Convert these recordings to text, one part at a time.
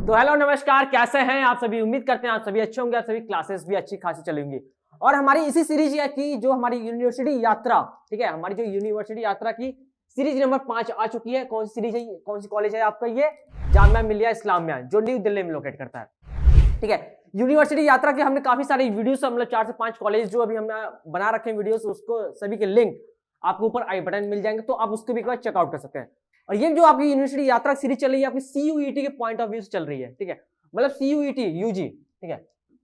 तो हेलो नमस्कार, कैसे हैं आप सभी। उम्मीद करते हैं आप सभी अच्छे होंगे, आप सभी क्लासेस भी अच्छी खासी चलेंगी। और हमारी इसी सीरीज है कि जो हमारी यूनिवर्सिटी यात्रा, ठीक है, हमारी जो यूनिवर्सिटी यात्रा की सीरीज नंबर 5 आ चुकी है। कौन सी सीरीज है, कौन सी कॉलेज है आपका? ये जामिया मिलिया इस्लामिया, जो न्यू दिल्ली में लोकेट करता है। ठीक है, यूनिवर्सिटी यात्रा के हमने काफी सारे वीडियोस, मतलब 4 से 5 कॉलेज जो अभी हमने बना रखे हैं वीडियोस, उसको सभी के लिंक आपको ऊपर आई बटन मिल जाएंगे, तो आप उसको भी एक बार चेकआउट कर सकते हैं। और ये जो आपकी यूनिवर्सिटी यात्रा सीरीज चल रही है, आपकी सीयूईटी के पॉइंट ऑफ व्यू से चल रही है। ठीक है, मतलब सीयूईटी यूजी, ठीक है,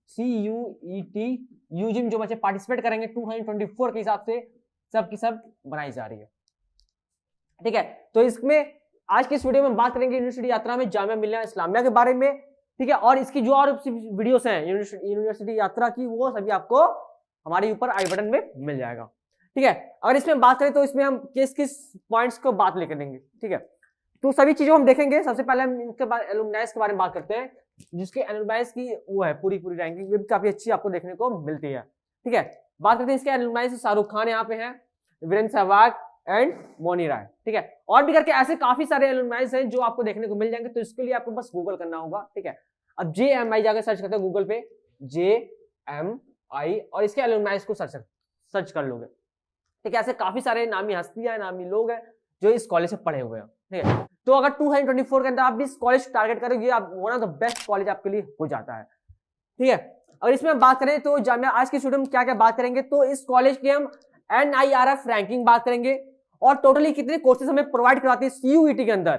सीयूईटी यूजी में जो बच्चे पार्टिसिपेट करेंगे 2024 के हिसाब से सब की सब बनाई जा रही है। ठीक है, तो इसमें आज की इस वीडियो में बात करेंगे यूनिवर्सिटी यात्रा में जामिया मिलिया इस्लामिया के बारे में। ठीक है, और इसकी जो और वीडियोस हैं यूनिवर्सिटी यात्रा की, वो सभी आपको हमारे ऊपर आई बटन में मिल जाएगा। ठीक है, अगर इसमें बात करें तो इसमें हम किस किस पॉइंट्स को बात लेकर देंगे। ठीक है, तो सभी चीजों हम देखेंगे। सबसे पहले हम इनके बाद एलुमनाइज के बारे में बात करते हैं, जिसके एलुमनाइज की वो है पूरी रैंकिंग, ये भी काफी अच्छी आपको देखने को मिलती है। ठीक है, बात करते हैं इसके एलुमनाइज। शाहरुख खान यहाँ पे हैं, वीरेंद्र सहवाग एंड मोनी राय। ठीक है, और भी करके ऐसे काफी सारे एलुमनाइज हैं जो आपको देखने को मिल जाएंगे। तो इसके लिए आपको बस गूगल करना होगा। ठीक है, अब JMI जाकर सर्च करते हैं गूगल पे, JMI, और इसके एलुमनाइज को सर्च कर लोगे। ठीक है, ऐसे काफी सारे नामी हस्तियां, नामी लोग हैं जो इस कॉलेज से पढ़े हुए हैं। ठीक है, तो अगर 2024 के अंदर आप भी इस कॉलेज टारगेट करोगे, आप one of the best college आपके लिए हो जाता है। ठीक है, अगर इसमें हम बात करें तो जामिया आज के स्टूडेंट में क्या क्या बात करेंगे, तो इस कॉलेज की हम NIRF रैंकिंग बात करेंगे, और टोटली कितने कोर्सेज हमें प्रोवाइड कराती है CUET के अंदर।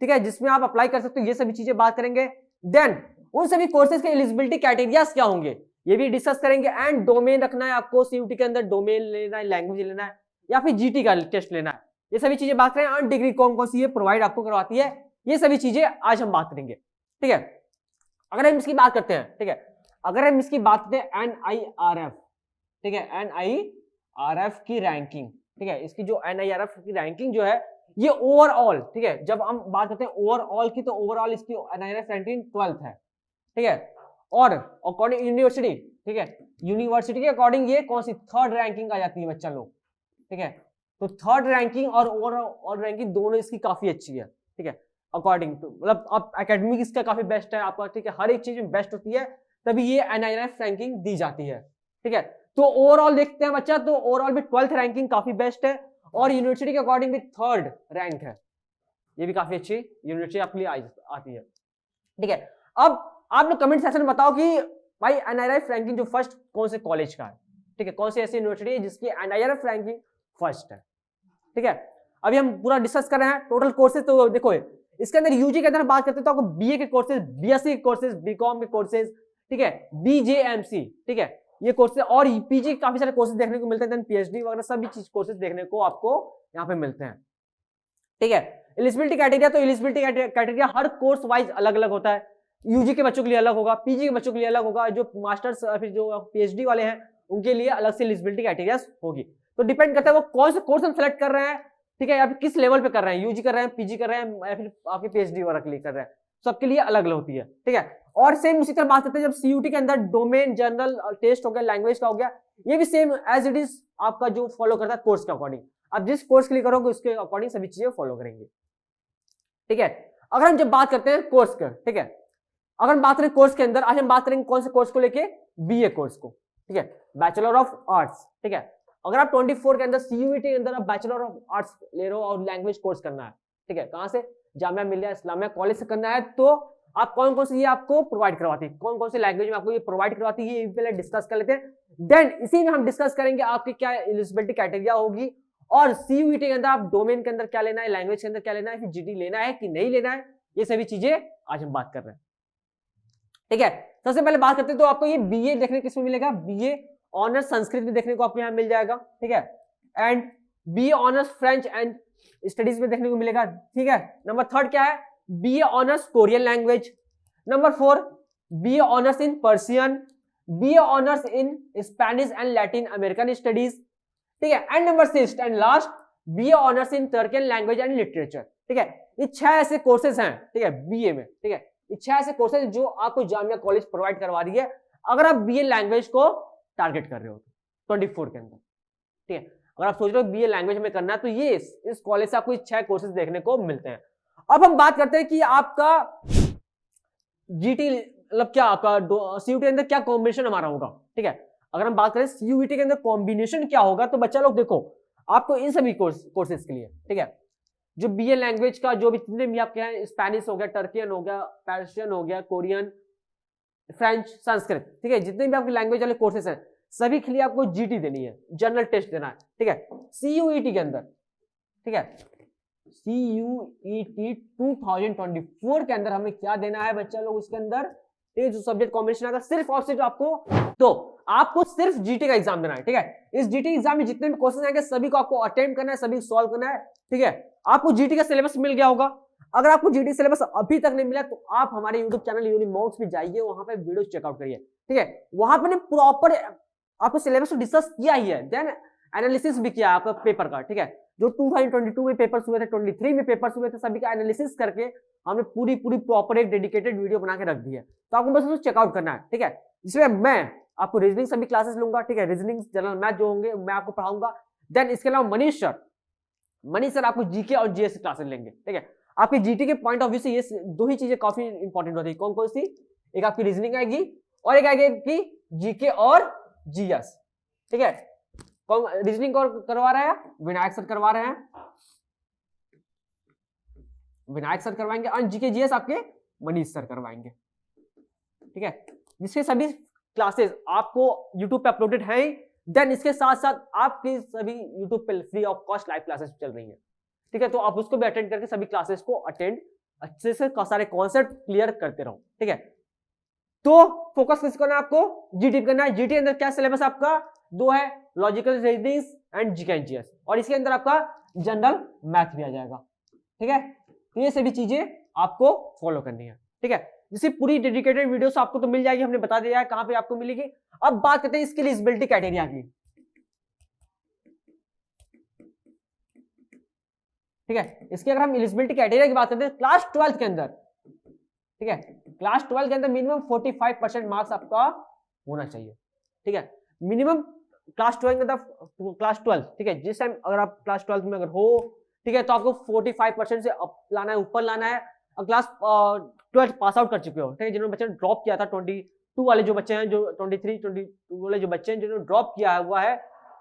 ठीक है, जिसमें आप अप्लाई कर सकते हो, ये सभी चीजें बात करेंगे। देन उन सभी कोर्सेज के एलिजिबिलिटी क्राइटेरियाज क्या होंगे, ये भी डिस्कस करेंगे। एंड डोमेन रखना है आपको CUET के अंदर, डोमेन लेना है, लैंग्वेज लेना है, या फिर GT का टेस्ट लेना है, ये सभी चीजें बात करें। और डिग्री कौन कौन सी ये प्रोवाइड आपको करवाती है, ये सभी चीजें आज हम बात करेंगे। ठीक है, अगर हम इसकी बात करते हैं, ठीक है, अगर हम इसकी बात करते हैं NIRF, ठीक है, NIRF की रैंकिंग। ठीक है, इसकी जो NIRF की रैंकिंग जो है, ये ओवरऑल, ठीक है, जब हम बात करते हैं ओवरऑल की, तो ओवरऑल इसकी NIRF रैंकिंग 12th है। ठीक है, और अकॉर्डिंग यूनिवर्सिटी, ठीक है, यूनिवर्सिटी के अकॉर्डिंग ये कौन सी 3rd रैंकिंग आ जाती है बच्चा लोग। ठीक है, तो 3rd रैंकिंग और ओवरऑल रैंकिंग दोनों इसकी काफी अच्छी है। ठीक है, अकॉर्डिंग टू, मतलब अब एकेडमिक इसका काफी बेस्ट है आपका। ठीक है, हर एक चीज में बेस्ट होती है, तभी ये NIRF रैंकिंग दी जाती है। ठीक है, तो ओवरऑल देखते हैं बच्चा, तो ओवरऑल भी 12th रैंकिंग काफी बेस्ट है, और यूनिवर्सिटी के अकॉर्डिंग भी 3rd रैंक है, ये भी काफी अच्छी यूनिवर्सिटी आपके लिए आती है। ठीक है, अब आप लोग कमेंट सेक्शन में बताओ कि भाई NIRF रैंकिंग जो फर्स्ट कौन से कॉलेज का है। ठीक है, कौन सी ऐसी यूनिवर्सिटी है जिसकी NIRF रैंकिंग फर्स्ट है। ठीक है, अभी हम पूरा डिस्कस कर रहे हैं टोटल कोर्सेज। तो देखो इसके अंदर यूजी के अंदर बात करते हैं तो आपको BA के कोर्सेज, BSc के कोर्सेज, BCom के कोर्सेज, ठीक है, BJMC, ठीक है, ये कोर्सेज, और PG काफी सारे कोर्सेज देखने को मिलते हैं, PhD वगैरह सभी चीज कोर्सेज देखने को आपको यहाँ पे मिलते हैं। ठीक है, एलिजिबिलिटी क्राइटेरिया, तो एलिजिबिलिटी क्राइटेरिया हर कोर्स वाइज अलग अलग होता है। यूजी के बच्चों के लिए अलग होगा, PG के बच्चों के लिए अलग होगा, जो मास्टर्स फिर जो PhD वाले हैं उनके लिए अलग से एलिजिबिलिटी क्राइटेरिया होगी। तो डिपेंड करता है वो कौन से कोर्स हम सेलेक्ट कर रहे हैं। ठीक है, या फिर किस लेवल पे कर रहे हैं, यूजी कर रहे हैं, PG कर रहे हैं, या फिर आपके PhD वगैरह के लिए कर रहे हैं, सबके लिए अलग अलग होती है। ठीक है, और सेम उसी तरह बात करते हैं जब CUT के अंदर डोमेन, जनरल टेस्ट हो गया, लैंग्वेज का हो गया, ये भी सेम एज इट इज आपका जो फॉलो करता है कोर्स के अकॉर्डिंग। अब जिस कोर्स के लिए करोगे उसके अकॉर्डिंग सभी चीजें फॉलो करेंगे। ठीक है, अगर हम जब बात करते हैं कोर्स का, ठीक है, अगर हम बात करें कोर्स के अंदर, आज हम बात करेंगे कौन से कोर्स को लेके, BA कोर्स को। ठीक है, बैचलर ऑफ आर्ट्स। ठीक है, अगर आप 24 के अंदर CUET के अंदर आप बैचलर ऑफ आर्ट्स ले रहे हो और लैंग्वेज कोर्स करना है, ठीक है, कहां से, जामिया मिलिया इस्लामिया कॉलेज से करना है, तो आप कौन कौन से ये आपको प्रोवाइड करवाती है, कौन कौन से लैंग्वेज में आपको ये प्रोवाइड करवाती है, ये पहले डिस्कस कर लेते हैं। देन इसी में हम डिस्कस करेंगे आपकी क्या एलिजिबिलिटी क्राइटेरिया होगी, और CUET के अंदर आप डोमेन के अंदर क्या लेना है, लैंग्वेज के अंदर क्या लेना है, फिर GT लेना है कि नहीं लेना है, ये सभी चीजें आज हम बात कर रहे हैं। ठीक है, सबसे पहले बात करते हैं तो आपको ये BA देखने किसमें मिलेगा, BA ऑनर्स संस्कृत में देखने को आपको यहाँ मिल जाएगा। ठीक है, and BA honours French and studies में देखने को मिलेगा। ठीक है, नंबर 3 क्या है, BA honours Korean language. Number 4 BA honours in Persian, BA honours in Spanish and Latin American studies. ठीक है, and number 6 and last BA honours in Turkish language and literature. ठीक है, ये 6 ऐसे कोर्सेज हैं, ठीक है, BA में। ठीक है, ये 6 ऐसे कोर्सेज जो आपको जामिया कॉलेज प्रोवाइड करवा रही है, अगर आप BA लैंग्वेज को टारगेट कर रहे हो तो 24 के अंदर। ठीक है, अगर आप सोच रहे हो BA लैंग्वेज में करना है, तो ये इस कॉलेज से आपको 6 कोर्सेज देखने को मिलते हैं। अब हम बात करते हैं कि आपका जीटी मतलब क्या आपका सीयूटी के अंदर क्या कॉम्बिनेशन हमारा होगा, ठीक है। अगर हम बात करें सीयूटी के अंदर कॉम्बिनेशन क्या होगा, तो बच्चा लोग देखो आपको इन सभी कोर्सेज के लिए, ठीक है, जो बीए लैंग्वेज का जो भी जितने भी आपके हैं, स्पेनिश हो गया, टर्कियन हो गया, पर्शियन हो गया, कोरियन, फ्रेंच, संस्कृत, ठीक है, जितने भी आपके लैंग्वेज वाले कोर्सेज हैं सभी के लिए आपको जीटी देनी है, जनरल टेस्ट देना है, ठीक है, सीयूईटी के अंदर, ठीक है, सीयूईटी 2024 के अंदर हमें क्या देना है बच्चा लोग, उसके अंदर ये जो सब्जेक्ट कॉम्बिनेशन आएगा सिर्फ और सिर्फ आपको सिर्फ जीटी का एग्जाम देना है, ठीक है। इस जीटी एग्जाम में जितने भी क्वेश्चन आएंगे सभी को आपको अटेम्प्ट करना है, सभी सॉल्व करना है, ठीक है। आपको जीटी का सिलेबस मिल गया होगा। अगर आपको जीटी सिलेबस अभी तक नहीं मिला तो आप हमारे यूट्यूब चैनल यूनिमॉक्स पे जाइए, वहां पे वीडियो चेकआउट करिए, ठीक है। वहां पे प्रॉपर आपको सिलेबस को डिस्कस किया ही है, देन एनालिसिस भी किया आपका पेपर का, ठीक है। जो 2022 में पेपर्स हुए थे, 23 में पेपर्स हुए थे, सभी का एनालिसिस करके हमने पूरी प्रॉपर एक डेडिकेटेड वीडियो बना के रख दी है, तो आपको बस उसको चेकआउट करना है, ठीक है। इसमें मैं आपको रीजनिंग सभी क्लासेस लूंगा, ठीक है, रीजनिंग जनरल मैथ जो होंगे मैं आपको पढ़ाऊंगा। देन इसके अलावा मनीष सर आपको जीके और जीएस क्लासेस लेंगे, ठीक है। आपकी जीटी के पॉइंट ऑफ व्यू से ये दो ही चीजें काफी इंपॉर्टेंट होती है, कौन कौन सी, एक आपकी रीजनिंग आएगी और एक आएगी आपकी जीके और जीएस, ठीक है। कौन रीजनिंग कौन करवा रहा है, विनायक सर करवा रहे हैं, विनायक सर करवाएंगे, और जीके जीएस आपके मनीष सर करवाएंगे, ठीक है। जिसके सभी क्लासेस आपको YouTube पे अपलोडेड हैं, देन इसके साथ साथ आपकी सभी YouTube पे free of cost live classes चल रही हैं, ठीक है। तो आप उसको भी अटेंड करके सभी क्लासेस को अटेंड अच्छे से सारे कॉन्सेप्ट क्लियर करते रहो, ठीक है। तो फोकस किस करना है आपको, जीटी करना है। जीटी अंदर क्या सिलेबस आपका दो है, logical reasoning and GK and GS, और इसके अंदर आपका जनरल मैथ भी आ जाएगा, ठीक है। तो ये सभी चीजें आपको फॉलो करनी है, ठीक है। जिसकी पूरी डेडिकेटेड वीडियोस आपको तो मिल जाएगी, हमने बता दिया है कहां पे आपको मिलेगी। अब बात करते हैं इसके लिए एलिजिबिलिटी क्राइटेरिया की, ठीक है। इसके अगर हम एलिजिबिलिटी क्राइटेरिया की बात करते हैं क्लास 12 के अंदर, ठीक है, क्लास 12 के अंदर मिनिमम 45% मार्क्स आपका होना चाहिए, ठीक है। मिनिमम क्लास 12 के अंदर, क्लास 12, ठीक है, जिस टाइम अगर आप क्लास 12 में अगर हो, ठीक है, तो आपको 45% से अप लाना है, ऊपर लाना है। क्लास 12 पास आउट कर चुके हो, ठीक है, जिन्होंने बच्चे ने ड्रॉप किया था, 22 वाले जो बच्चे हैं, जो 23, 22 वाले जो बच्चे हैं जिन्होंने ड्रॉप किया हुआ है,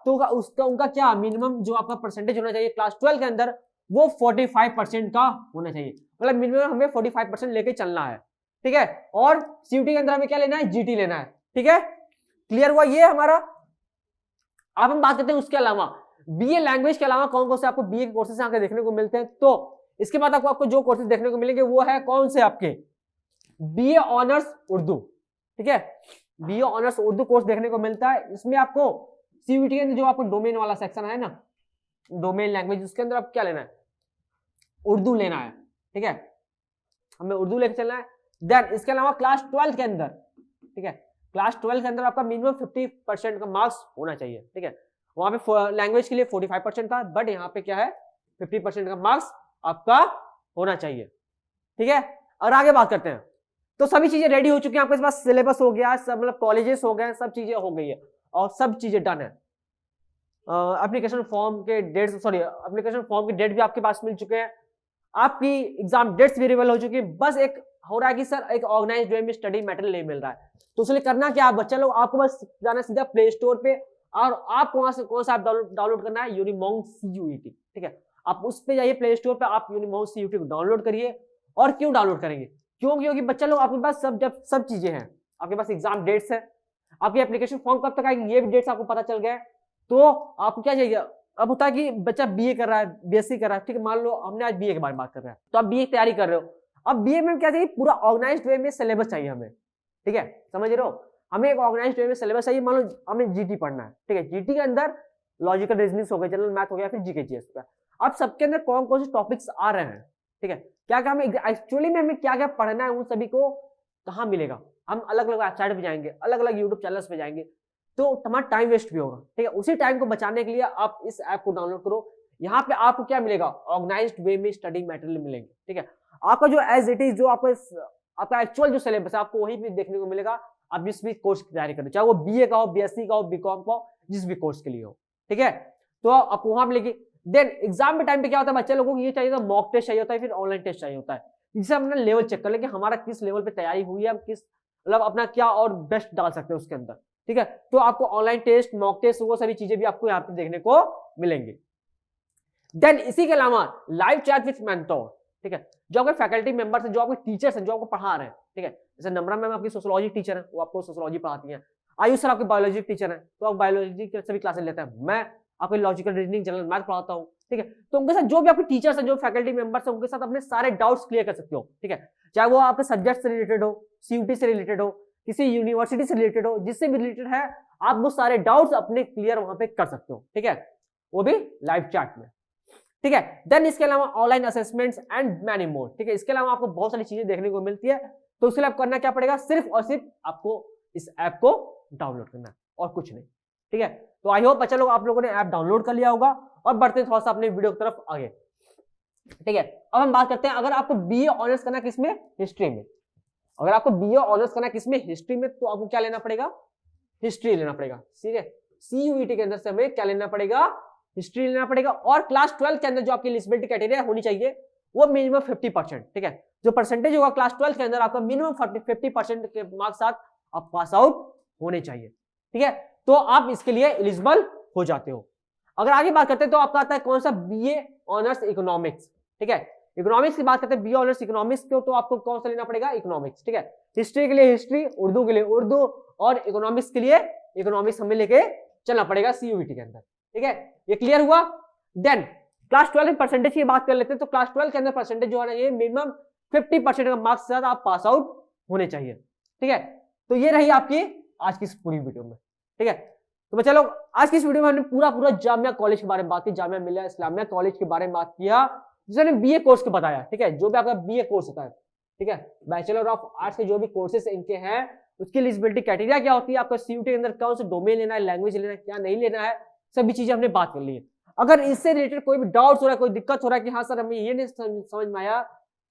तो उसका उनका क्या मिनिमम जो आपका परसेंटेज होना चाहिए क्लास 12 के अंदर, वो 45% का होना चाहिए। मतलब मिनिमम हमें 45% लेके चलना है, ठीक है। और सीयूटी के अंदर हमें क्या लेना है, जीटी लेना है, ठीक है। क्लियर हुआ ये हमारा। अब हम बात करते हैं उसके अलावा बीए लैंग्वेज के अलावा कौन कौन से आपको बीए के कोर्सेज आगे देखने को मिलते हैं। तो इसके बाद आपको जो कोर्सेज देखने को मिलेंगे वो है कौन से, आपके बीए ऑनर्स उर्दू, ठीक है, बीए ऑनर्स उर्दू कोर्स देखने को मिलता है। इसमें आपको सीयूटी के अंदर जो आपको डोमेन वाला सेक्शन है ना, डोमेन लैंग्वेज, उसके अंदर आप क्या लेना है, उर्दू लेना है, ठीक है, हमें उर्दू लेके चलना है। देन इसके अलावा क्लास 12 के अंदर, ठीक है, क्लास 12 के अंदर आपका मिनिमम 50% का मार्क्स होना चाहिए, ठीक है। वहां पे लैंग्वेज के लिए 45% था, बट यहाँ पे क्या है 50% का मार्क्स आपका होना चाहिए, ठीक है। और आगे बात करते हैं, तो सभी चीजें रेडी हो चुकी हैं, आपके पास सिलेबस हो गया, सब मतलब कॉलेजेस हो गए, सब चीजें हो गई है और सब चीजें डन है। एप्लीकेशन फॉर्म के डेट भी आपके पास मिल चुके हैं, आपकी एग्जाम डेट्स भी रिवील हो चुकी है। बस एक हो रहा है कि सर एक ऑर्गेनाइज्ड वे में स्टडी मटेरियल नहीं मिल रहा है, तो उसके लिए करना क्या, बच्चा लोग आपको बस जाना सीधा प्ले स्टोर पे, और आपको वहां से कौन सा ऐप डाउनलोड करना है, यूनिमॉन्क CUET, ठीक है। आप उस पे जाइए प्ले स्टोर पे, आप यूनिमॉन्क CUET को डाउनलोड करिए। और क्यों डाउनलोड करेंगे, क्योंकि बच्चा लोग आपके पास सब चीजें हैं, आपके पास एग्जाम डेट्स है, आपकी एप्लीकेशन फॉर्म कब तक आएगी ये भी डेट्स आपको पता चल गया है। तो आपको क्या चाहिए, अब होता है कि बच्चा बीए कर रहा है, बीएससी कर रहा है, ठीक है, मान लो हमने आज बीए के बारे में बात कर रहे हैं, तो आप बीए की तैयारी कर रहे हो। अब बीए में क्या चाहिए, पूरा ऑर्गेनाइज्ड वे में सिलेबस चाहिए हमें, ठीक है, समझ रहे हो, हमें एक ऑर्गेनाइज्ड वे में सिलेबस चाहिए। मान लो हमें जीटी पढ़ना है, ठीक है, जीटी के अंदर लॉजिकल रीजनिंग हो गया, जनरल मैथ हो गया, फिर जीके जीएस हो गया। अब सबके अंदर कौन कौन से टॉपिक्स आ रहे हैं, ठीक है, क्या क्या हमें एक्चुअली में हमें क्या क्या पढ़ना है, उन सभी को कहाँ मिलेगा, हम अलग अलग वेबसाइट पे जाएंगे, अलग अलग यूट्यूब चैनल्स पे जाएंगे, तो तुम्हारा टाइम वेस्ट भी होगा, ठीक है। उसी टाइम को बचाने के लिए आप इस ऐप को डाउनलोड करो, यहाँ पे आपको क्या मिलेगा, ऑर्गेनाइज्ड वे में स्टडी मटेरियल मिलेंगे, ठीक है। आपका जो एज इट इज जो आपका एक्चुअल जो सिलेबस है आपको वही भी देखने को मिलेगा, आप जिस भी कोर्स की तैयारी करो, चाहे वो बीए का हो, बीएससी का हो, बीकॉम का हो, जिस भी कोर्स के लिए हो, ठीक है, तो आपको वहां मिलेगी। देन एग्जाम के टाइम पे क्या होता है, बच्चे लोगों को ये चाहिए था, मॉक टेस्ट चाहिए होता है, फिर ऑनलाइन टेस्ट चाहिए होता है। जिससे हम अपना लेवल चेक कर ले कि हमारा किस लेवल पे तैयारी हुई है, हम किस मतलब अपना क्या और बेस्ट डाल सकते हैं उसके अंदर। ठीक है, तो आपको ऑनलाइन टेस्ट, मॉक टेस्ट, वो सभी चीजें भी आपको यहाँ पे देखने को मिलेंगे। देन इसी के अलावा लाइव चैट विद मेंटोर। ठीक है, जो आपके फैकल्टी मेंबर्स हैं, जो आपके टीचर्स हैं, जो आपको पढ़ा रहे हैं। ठीक है, जैसे नम्रा मैम आपकी सोशियोलॉजी टीचर है, वो आपको सोशियोलॉजी पढ़ाती है। आयुष सर आपके बायोलॉजी टीचर है, तो आप बायोलॉजी के सभी क्लासेस लेते हैं। मैं आपको लॉजिकल रीजनिंग, जनरल मैथ पढ़ाता हूँ। ठीक है, तो उनके साथ जो भी आपके टीचर्स हैं, जो फैकल्टी मेंबर्स हैं, उनके साथ अपने सारे डाउट्स क्लियर कर सकते हो। ठीक है, चाहे वो आपके सब्जेक्ट से रिलेटेड हो, सीयूटी से रिलेटेड हो, किसी यूनिवर्सिटी से रिलेटेड हो, जिससे भी रिलेटेड है, आप वो सारे डाउट्स अपने क्लियर वहां पे कर सकते हो। ठीक है, वो भी लाइव चैट में। ठीक है, देन इसके अलावा online assessments and many more. ठीक है, इसके अलावा आपको बहुत सारी चीजें देखने को मिलती है, तो उसके लिए आप करना क्या पड़ेगा, सिर्फ और सिर्फ आपको इस ऐप को डाउनलोड करना है और कुछ नहीं। ठीक है, तो आई होप बच्चा लोग आप लोगों ने ऐप डाउनलोड कर लिया होगा और बढ़ते थोड़ा सा अपने वीडियो की तरफ आगे। ठीक है, अब हम बात करते हैं, अगर आपको बीए ऑनर्स करना किसमें, हिस्ट्री में। अगर आपको बीए ऑनर्स करना किसमें, हिस्ट्री में, तो आपको क्या लेना पड़ेगा, हिस्ट्री लेना पड़ेगा। ठीक है, सीयूईटी के अंदर से हमें क्या लेना पड़ेगा, हिस्ट्री लेना पड़ेगा। और क्लास 12 के अंदर जो आपकी एलिजिबिलिटी क्राइटेरिया होनी चाहिए वो मिनिमम 50%। ठीक है, जो परसेंटेज होगा क्लास 12 के अंदर आपका मिनिमम 50% के मार्क्स साथ आप पास आउट होने चाहिए। ठीक है, तो आप इसके लिए एलिजिबल हो जाते हो। अगर आगे बात करते हैं तो आपका आता है कौन सा, बीए ऑनर्स इकोनॉमिक्स। ठीक है, इकोनॉमिक्स की बात करते हैं, बीए ऑनर्स इकोनॉमिक्स को, तो आपको कौन सा लेना पड़ेगा, इकोनॉमिक्स। ठीक है, हिस्ट्री के लिए हिस्ट्री, उर्दू के लिए उर्दू, और इकोनॉमिक्स के लिए इकोनॉमिक्स हमें लेके चलना पड़ेगा सीयूईटी के अंदर। ठीक है, ये क्लियर हुआ। देन क्लास 12 में परसेंटेज की बात कर लेते हैं, तो क्लास 12 के अंदर परसेंटेज जो है ना, ये मिनिमम 50% का मार्क्स के साथ आप पास आउट होने चाहिए। ठीक है, तो ये रही आपकी आज की इस पूरी वीडियो में। ठीक है, तो बच्चा लोग आज की इस वीडियो में हमने पूरा जामिया कॉलेज के बारे में बात की, जामिया मिलिया इस्लामिया कॉलेज के बारे में बात किया, जिसने बीए कोर्स को बताया। ठीक है, जो भी आपका बीए कोर्स होता है, ठीक है, बैचलर ऑफ आर्ट्स के जो भी कोर्सेज इनके हैं, उसकी एलिजिबिलिटी क्राइटेरिया क्या होती है, आपका सीयूटी के अंदर कौन सा डोमेन लेना है, लैंग्वेज लेना है, क्या नहीं लेना है, सभी चीजें हमने बात कर ली है। अगर इससे रिलेटेड कोई भी डाउट्स हो रहा है, कोई दिक्कत हो रहा है कि हाँ सर हमें ये नहीं समझ में आया,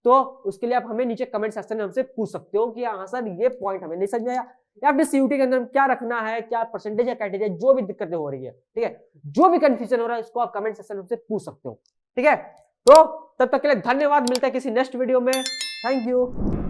तो उसके लिए आप हमें नीचे कमेंट सेक्शन में हमसे पूछ सकते हो कि हाँ सर ये पॉइंट हमें नहीं समझ में आया, या अपने सीयूटी के अंदर क्या रखना है, क्या परसेंटेज या क्राइटेरिया, जो भी दिक्कतें हो रही है। ठीक है, जो भी कंफ्यूजन हो रहा है इसको आप कमेंट सेक्शन में हमसे पूछ सकते हो। ठीक है, तो तब तक के लिए धन्यवाद, मिलता है किसी नेक्स्ट वीडियो में। Thank you.